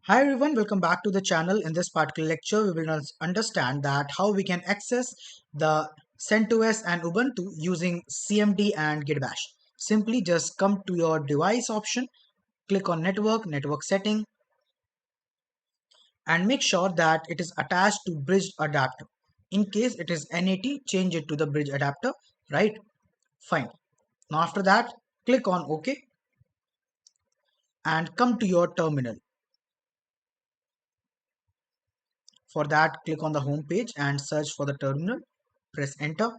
Hi everyone, welcome back to the channel. In this particular lecture, we will understand that how we can access the CentOS and Ubuntu using CMD and Git Bash. Simply just come to your device option, click on network setting, and make sure that it is attached to bridge adapter. In case it is NAT, change it to the bridge adapter, right? Fine. Now after that, click on OK and come to your terminal. For that, click on the home page and search for the terminal. Press enter.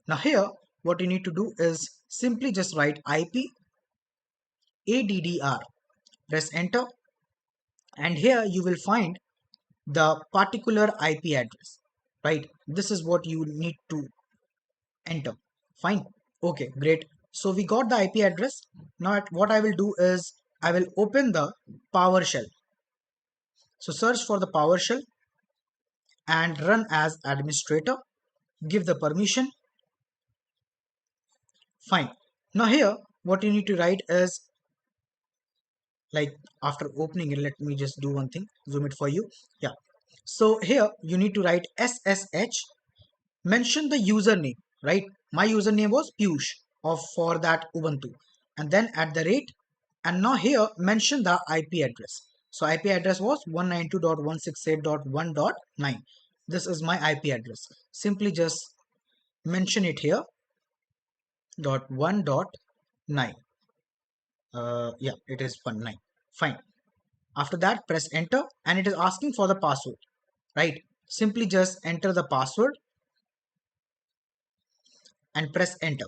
Now here, what you need to do is simply just write IP ADDR. Press enter, and here you will find the particular IP address. Right? This is what you need to enter. Fine. Okay, great. So we got the IP address. Now what I will do is I will open the PowerShell. So search for the PowerShell and run as administrator. Give the permission. Fine. Now here, what you need to write is, like, after opening it, let me just do one thing, zoom it for you. Yeah, so here you need to write SSH, mention the username, right? My username was Piyush of for that Ubuntu, and then at the rate, and now here mention the IP address. So IP address was 192.168.1.9. This is my IP address. Simply just mention it here, dot 1.9. Yeah, it is 19. Fine. After that, press enter, and it is asking for the password, right? Simply just enter the password and press enter.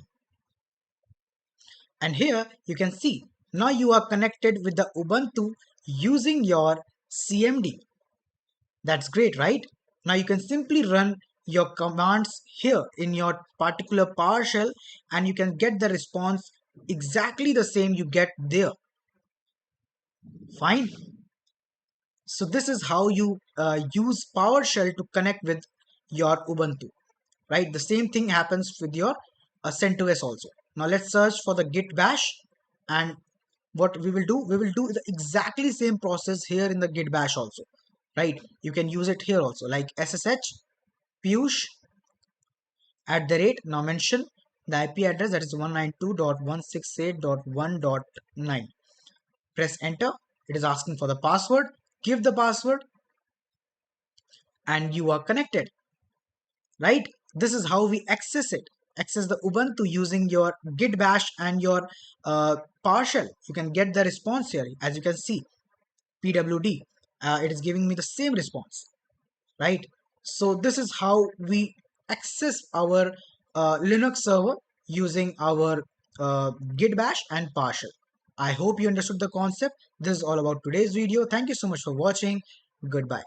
And here you can see now you are connected with the Ubuntu using your CMD. That's great, right? Now you can simply run your commands here in your particular PowerShell, and you can get the response exactly the same you get there. Fine. So this is how you use PowerShell to connect with your Ubuntu, right? The same thing happens with your CentOS also. Now let's search for the Git Bash, and what we will do the exactly same process here in the Git Bash also, right? You can use it here also, like SSH Piyush at the rate. Now mention the IP address, that is 192.168.1.9. Press enter. It is asking for the password. Give the password, and you are connected, right? This is how we access it. Access the Ubuntu using your Git Bash and your PowerShell. You can get the response here. As you can see, PWD. It is giving me the same response, right? So this is how we access our Linux server using our Git Bash and PowerShell. I hope you understood the concept. This is all about today's video. Thank you so much for watching. Goodbye.